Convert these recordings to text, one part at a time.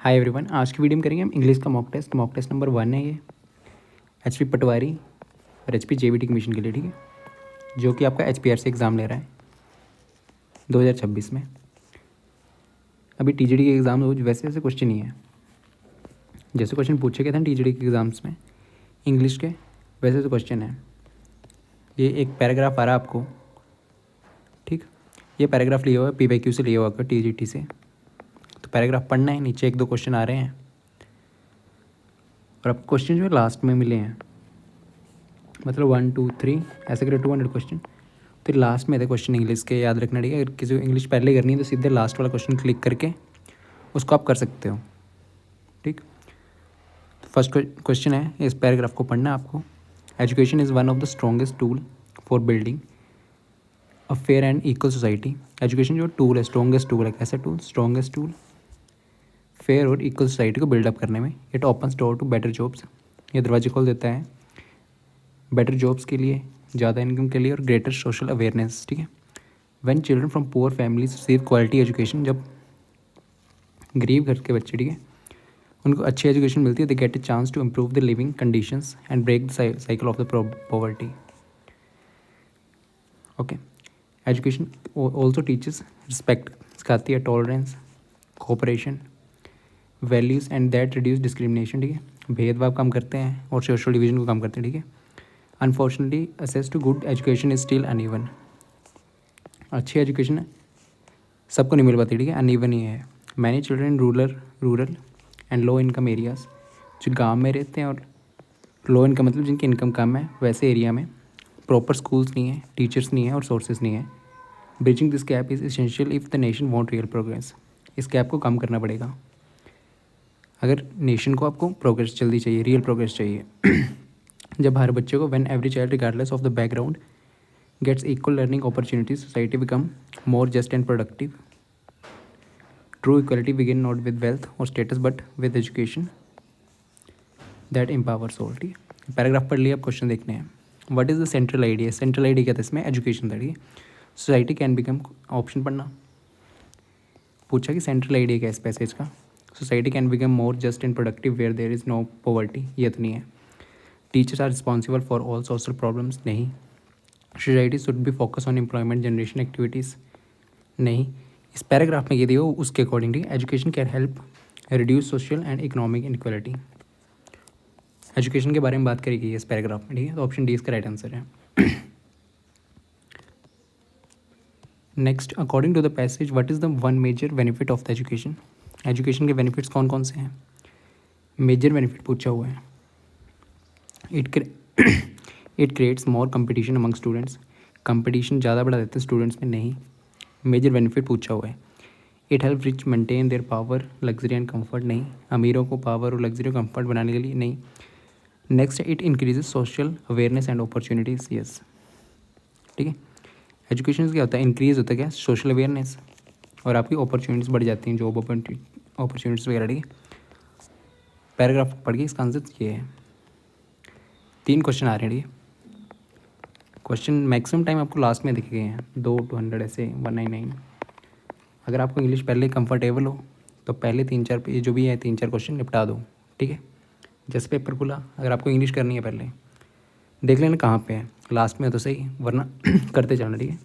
Hi everyone, आज की video में करेंगे हम इंग्लिश का मॉक टेस्ट नंबर 1 है ये एचपी पटवारी और एचपी जेबीटी कमीशन के लिए, ठीक है, जो कि आपका एचपीआरसी एग्ज़ाम ले रहा है 2026 में। अभी टीजीडी के एग्ज़ाम वैसे वैसे क्वेश्चन ही है, जैसे क्वेश्चन पूछे गए थे टीजीडी के एग्ज़ाम्स में इंग्लिश के, वैसे वैसे क्वेश्चन है। ये एक पैराग्राफ आ रहा है आपको, ठीक, ये पैराग्राफ लिया हुआ है पीवाईक्यू से, लिया हुआ है टीजीटी से। तो पैराग्राफ पढ़ना है, नीचे 1-2 क्वेश्चन आ रहे हैं और आपको क्वेश्चन जो है लास्ट में मिले हैं, मतलब 1 2 3 ऐसे करे 200 क्वेश्चन। फिर लास्ट में थे क्वेश्चन इंग्लिश के, याद रखना, ठीक है। अगर किसी को इंग्लिश पहले करनी है तो सीधे लास्ट वाला क्वेश्चन क्लिक करके उसको आप कर सकते हो, ठीक। तो फर्स्ट क्वेश्चन है, इस पैराग्राफ को पढ़ना है आपको। Education is one of the strongest tool for building a fair and equal society. Education जो टूल है, स्ट्रॉन्गेस्ट टूल है। कैसा टूल? स्ट्रॉन्गेस्ट टूल फेयर और इक्वल सोसाइटी को बिल्डअप करने में। It opens door to better jobs, ये दरवाजे खोल देता है बेटर जॉब्स के लिए, ज़्यादा इनकम के लिए और ग्रेटर सोशल अवेयरनेस, ठीक है। When children from poor families receive quality education, जब गरीब घर के बच्चे, ठीक है, उनको अच्छी एजुकेशन मिलती है, they get a chance to improve the living conditions and break the cycle of the poverty. Okay, education also teaches respect, सिखाती है tolerance, cooperation, values and that reduce discrimination, ठीक है, भेदभाव कम करते हैं और सोशल डिवीजन को कम करते हैं, ठीक है। Unfortunately access to good education is still uneven, अच्छी एजुकेशन सबको नहीं मिल पाती, ठीक है, अनइवन ही है। Many children rural and low income areas, जो गांव में रहते हैं और लो इनकम मतलब जिनकी इनकम कम है, वैसे एरिया में प्रॉपर स्कूल्स नहीं है, टीचर्स नहीं है और सोर्सेज नहीं है। Bridging this gap is essential if the nation want real progress. इस गैप को कम करना पड़ेगा अगर नेशन को आपको प्रोग्रेस जल्दी चाहिए, रियल प्रोग्रेस चाहिए। जब हर बच्चे को, when every child regardless of the background gets equal learning opportunities, society become more just and productive. True equality begin not with wealth or status but with education that empowers all, ठीक है। Paragraph पढ़ लिया, अब question देखने हैं। What is the central idea? Central idea क्या था इसमें? एजुकेशन था, ठीक है। सोसाइटी कैन बिकम, ऑप्शन पढ़ना पूछा कि सेंट्रल आइडिया क्या है इस पैसेज का। Society can become more just and productive where there is no poverty, ये तो नहीं है। Teachers are responsible for all social problems, नहीं। Society should be focus on employment generation activities, नहीं। इस पैराग्राफ में ये दिया उसके accordingly education can help reduce social and economic inequality. Education के बारे में बात करी गई है इस पैराग्राफ में, ठीक है। तो ऑप्शन डी इसका राइट आंसर है। Next, according to the passage what is the one major benefit of the education? Education के बेनिफिट्स कौन कौन से हैं? मेजर बेनिफिट पूछा हुआ है। It creates more competition among students, competition ज़्यादा बढ़ा देते हैं स्टूडेंट्स में, नहीं। मेजर बेनिफिट पूछा हुआ है। It help rich maintain their power, luxury and comfort, नहीं। अमीरों को पावर और लग्जरी और कंफर्ट बनाने के लिए, नहीं। Next, it increases social awareness and opportunities, yes, ठीक है। एजुकेशन से क्या होता है? इंक्रीज होता है क्या? सोशल अवेयरनेस, और आपकी अपॉर्चुनिटीज़ बढ़ जाती हैं, जॉब अपॉर्चुनिटीज़ वगैरह, ठीक है। पैराग्राफ पढ़ के इसका आंसर ये है। 3 क्वेश्चन आ रहे हैं, ठीक है। क्वेश्चन मैक्सिमम टाइम आपको लास्ट में दिखे गए हैं, 200 ऐसे 199। अगर आपको इंग्लिश पहले कंफर्टेबल हो तो पहले 3-4 ये जो भी है 3-4 क्वेश्चन निपटा दो, ठीक है। जैसे पेपर खुला, अगर आपको इंग्लिश करनी है पहले देख लेना कहाँ पे है, लास्ट में है तो सही, वरना करते जाना, ठीक है।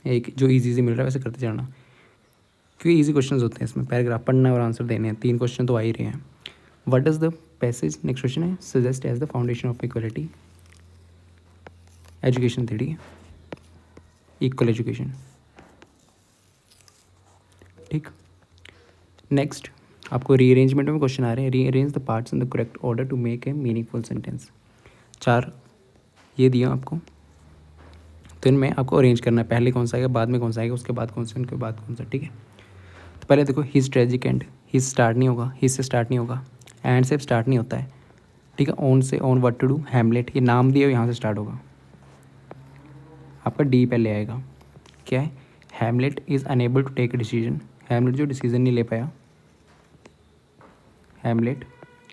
एक जो ईजी मिल रहा है वैसे करते जाना, क्योंकि ईजी क्वेश्चन होते हैं इसमें। पैराग्राफ पढ़ना और आंसर देने हैं, 3 क्वेश्चन तो आ ही रहे हैं। What does the passage, next question है, suggest as the foundation of equality? Education थी, ठीक है, इक्वल एजुकेशन, ठीक। नेक्स्ट, आपको रीअरेंजमेंट में क्वेश्चन आ रहे हैं। Rearrange the parts in the correct order to make a meaningful sentence. 4 ये दिया आपको, तो इनमें आपको अरेंज करना है, पहले कौन सा आएगा, बाद में कौन सा आएगा, उसके बाद कौन सा, उनके बाद कौन सा, ठीक है। तो पहले देखो, his tragic and, his start नहीं होगा, हिज से स्टार्ट नहीं होगा, एंड से स्टार्ट नहीं होता है, ठीक है। ऑन से, on what to do, Hamlet, ये नाम दिया यहाँ से स्टार्ट होगा, आपका डी पहले आएगा। क्या है? Hamlet is unable to take a decision, Hamlet जो डिसीजन नहीं ले पाया, Hamlet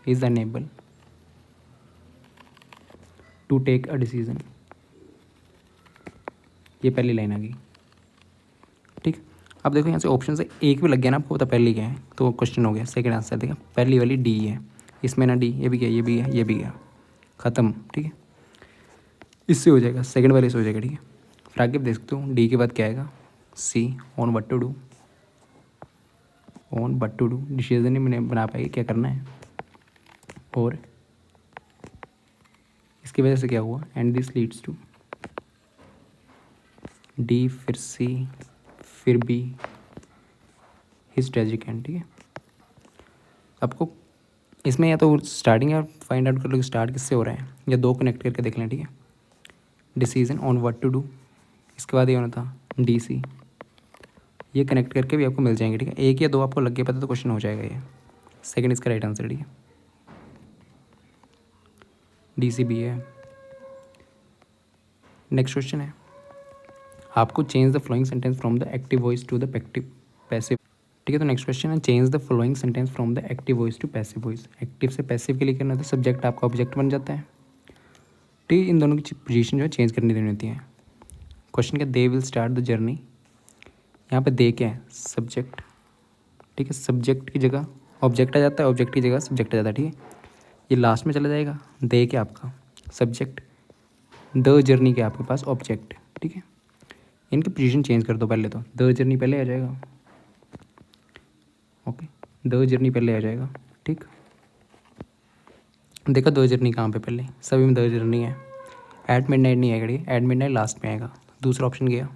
is unable to take a decision, ये पहली लाइन आ गई, ठीक। अब देखो यहाँ से ऑप्शन से एक भी लग गया ना आपको, पता पहले क्या है, तो क्वेश्चन हो गया, सेकंड आंसर देखा, पहली वाली डी है, इसमें ना डी, ये भी गया, ये भी गया, ये भी गया, ख़त्म। ठीक है, इससे हो जाएगा, सेकंड वाले से हो जाएगा। ठीक है, फिर आगे देख सकते हो डी के बाद क्या आएगा, C, on what to do, on what to do, decision नहीं मैंने बना पाएगी क्या करना है, और इसकी वजह से क्या हुआ, and this leads to, D, फिर सी, फिर बी, हिज ट्रेजिक एंड। ठीक है, आपको इसमें या तो स्टार्टिंग या फाइंड आउट कर लो कि स्टार्ट किससे हो रहा है, या दो कनेक्ट करके देख लें। ठीक है, decision on what to do, इसके बाद ये होना था डी सी, ये कनेक्ट करके भी आपको मिल जाएंगे। ठीक है, एक या दो आपको लग गया पता तो क्वेश्चन हो जाएगा ये, सेकंड इसका राइट आंसर। ठीक है, डी सी बी है। नेक्स्ट क्वेश्चन है, आपको change the following sentence from the active voice to the passive. ठीक है, तो नेक्स्ट क्वेश्चन है, change the following sentence from the active voice to passive voice. Active से पैसिव के लिए करना है तो सब्जेक्ट आपका ऑब्जेक्ट बन जाता है। ठीक है, इन दोनों की पोजीशन जो है चेंज करनी देनी होती है। क्वेश्चन क्या, they will start the journey, यहाँ पे दे क्या है, सब्जेक्ट। ठीक है, सब्जेक्ट की जगह ऑब्जेक्ट आ जाता है, ऑब्जेक्ट की जगह सब्जेक्ट आ जाता है। ठीक है, ये लास्ट में चला जाएगा, दे क्या आपका सब्जेक्ट, द जर्नी क्या आपके पास ऑब्जेक्ट। ठीक है, इनकी पोजीशन चेंज कर दो पहले, तो द जर्नी पहले आ जाएगा, ओके, द जर्नी पहले आ जाएगा। ठीक, देखो द जर्नी कहाँ पे, पहले सभी में द जर्नी है, एट मिडनाइट नहीं आएगा, एट मिडनाइट लास्ट में आएगा, दूसरा ऑप्शन गया।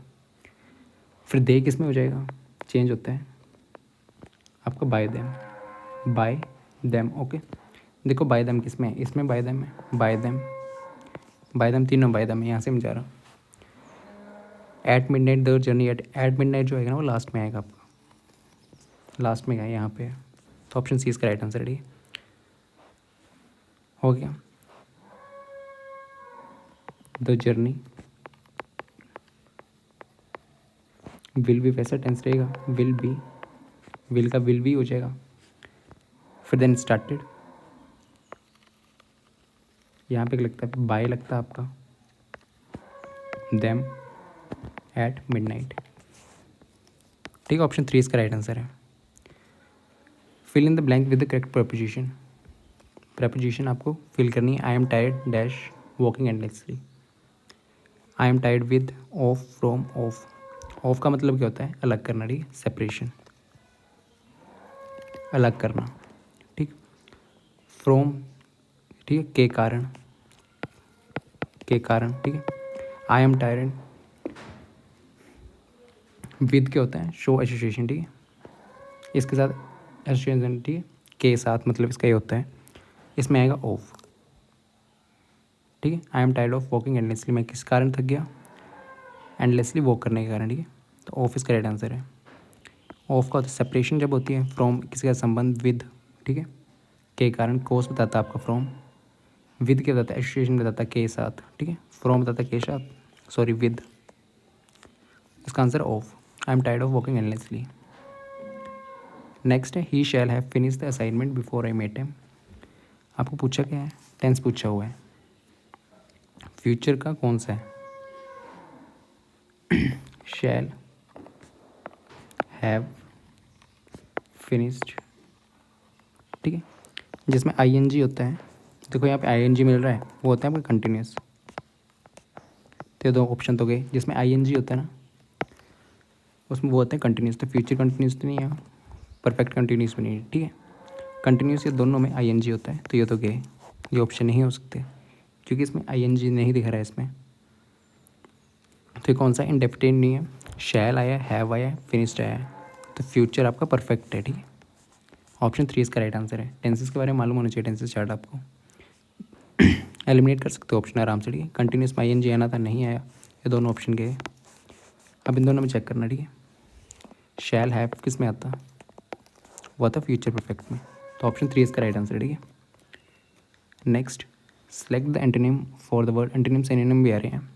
फिर दे किस में हो जाएगा, चेंज होता है आपका by them, by them. Okay, देखो बाय देम किस में है, इसमें बाय देम है, बाय देम, बाय देम, तीनों बाय देम है, यहाँ से मैं जा रहा हूँ। At midnight the journey, at midnight जो आएगा ना वो लास्ट में आएगा आपका, लास्ट में गया यहाँ पे, तो ऑप्शन सी इसका राइट आंसर है। हो गया, द जर्नी, विल भी वैसा टेंस रहेगा, विल बी, विल का विल भी हो जाएगा। फिर देन स्टार्टेड, यहाँ पे लगता है बाय लगता है आपका, देम एट मिडनाइट। ठीक है, ऑप्शन 3 इसका राइट आंसर है। Fill in the blank with the correct preposition, preposition आपको फिल करनी है, I am tired dash walking endlessly, I am tired with of, from, of, of का मतलब क्या होता है, अलग करना। ठीक है, सेपरेशन, अलग करना। ठीक, फ्रॉम, ठीक है, के कारण, के कारण। ठीक है, आई एम टायर्ड, विद क्या होता है, शो एसोसिएशन। ठीक है, इसके साथ एसोसिएशन, ठीक है, के साथ मतलब इसका ये होता है, इसमें आएगा ऑफ। ठीक है, I am tired of walking endlessly, मैं किस कारण थक गया, एंडलेसली वॉक करने के कारण। ठीक है, तो ऑफ इसका राइट आंसर है। ऑफ का सेपरेशन जब होती है, फ्रॉम किसी का संबंध विद। ठीक है, के कारण, कोस बताता है आपका फ्रॉम, विद क्या बताता है, एसोसिएशन बताता है के साथ। ठीक है, फ्रॉम बताता है के साथ, सॉरी विद, इसका answer of, I am tired of walking endlessly. Next है, he shall have finish the assignment before I met him. आपको पूछा क्या है, टेंस पूछा हुआ है, फ्यूचर का कौन सा है, शैल हैव फिनिश्ड। ठीक है, जिसमें आईएनजी होता है, देखो यहाँ पे आईएनजी मिल रहा है, वो होता है आपका कंटिन्यूस। तो दो ऑप्शन तो गए, जिसमें आईएनजी होता है ना उसमें वो होता है कंटिन्यूस, तो फ्यूचर कंटिन्यूस तो नहीं है, परफेक्ट कंटिन्यूस भी नहीं है। ठीक है, कंटिन्यूस ये दोनों में आईएनजी होता है, तो ये तो गए, ये ऑप्शन नहीं हो सकते क्योंकि इसमें आईएनजी नहीं दिख रहा है इसमें। तो ये कौन सा, इंडेफिनिट नहीं है, शैल आया, हैव आया, फिनिश्ड आया है, तो फ्यूचर आपका परफेक्ट है। ठीक है, ऑप्शन 3 इसका राइट आंसर है। टेंसेस के बारे में मालूम होना चाहिए, टेंसेस चार्ट आपको एलिमिनेट कर सकते हो ऑप्शन आराम से। ठीक है, कंटिन्यूस में आईएनजी आना था, नहीं आया, ये दोनों ऑप्शन गए। अब इन दोनों में चेक करना। ठीक है, शैल हैव किस में आता, वो आता फ्यूचर परफेक्ट में, तो ऑप्शन 3 इसका राइट आंसर है। ठीक है, next, select the antonym for the word, antonym से एंटोनिम भी आ रहे हैं।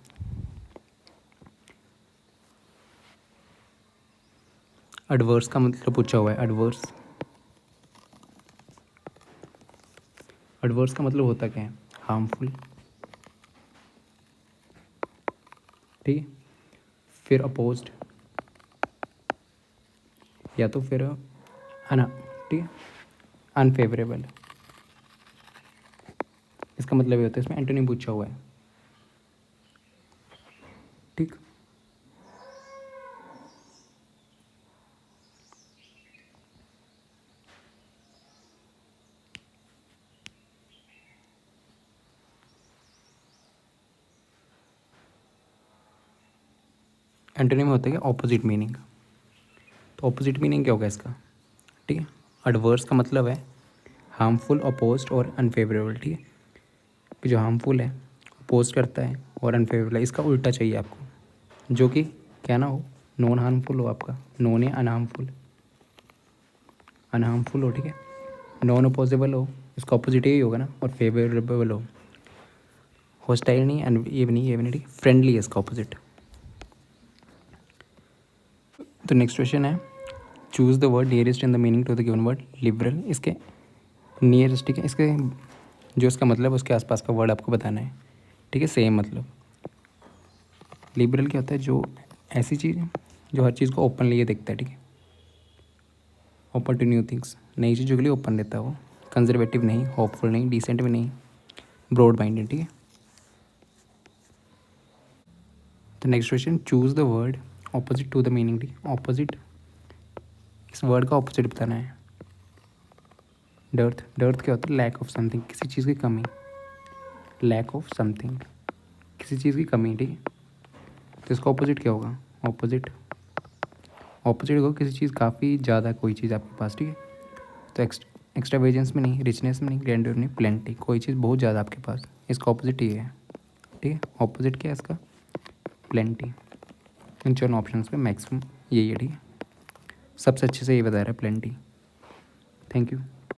एडवर्स का मतलब पूछा हुआ है, एडवर्स, एडवर्स का मतलब होता क्या है, हार्मफुल। ठीक है, फिर अपोज्ड, या तो फिर ठीक है, अनफेवरेबल। इसका मतलब ये होता है, इसमें एंटोनिम पूछा हुआ है। ठीक, एंटोनिम होता है ऑपोजिट मीनिंग। तो ऑपोजिट मीनिंग क्या होगा इसका? ठीक है, एडवर्स का मतलब है हार्मफुल, अपोज्ड और अनफेवरेबल। ठीक है, कि जो हार्मफुल है, अपोज करता है, और अनफेवरेबल है, इसका उल्टा चाहिए आपको, जो कि क्या ना हो, नॉन हार्मफुल हो आपका, नॉन या अनहार्मफुल, अनहार्मफुल हो। ठीक है, नॉन अपोजेबल हो, इसका ऑपोजिट यही होगा ना, और फेवरेबल हो। हॉस्टाइल नहीं, ये भी नहीं, ठीक है, फ्रेंडली है इसका ऑपोजिट। तो नेक्स्ट क्वेश्चन है, choose the word nearest in the meaning to the given word liberal. इसके नियरेस्ट, ठीक है, इसके जो इसका मतलब है उसके आसपास का वर्ड आपको बताना है। ठीक है, सेम मतलब। लिबरल क्या होता है? जो ऐसी चीज़ जो हर चीज़ को ओपनली ये देखता है। ठीक है, ओपन टू न्यू थिंग्स, नई चीज़ों के लिए ओपन रहता है वो। कंजर्वेटिव नहीं, होपफुल नहीं, डिसेंट भी नहीं, ब्रॉड माइंडेड। ठीक है, तो next question, choose the word opposite to the meaning. ठीक है, ऑपोजिट, इस वर्ड का ऑपोजिट बताना है। डर्थ, डर्थ क्या होता है? लैक ऑफ समथिंग, किसी चीज़ की कमी, लैक ऑफ समथिंग, किसी चीज़ की कमी। ठीक है, तो इसका ऑपोजिट क्या होगा? ऑपोजिट, ऑपोजिट होगा किसी चीज़ काफ़ी ज़्यादा, कोई चीज़ आपके पास। ठीक है, तो एक्स्ट्रावेजेंस में नहीं, रिचनेस में नहीं, ग्रैंडर नहीं, प्लेंटी, कोई चीज़ बहुत ज़्यादा आपके पास, इसका ऑपोजिट ये है। ठीक है, ऑपोजिट क्या है इसका? प्लेंटी। इन चारों ऑप्शन में मैक्सिमम यही है। ठीक है, सबसे अच्छे से ये बता रहा है, प्लेंटी। Thank you.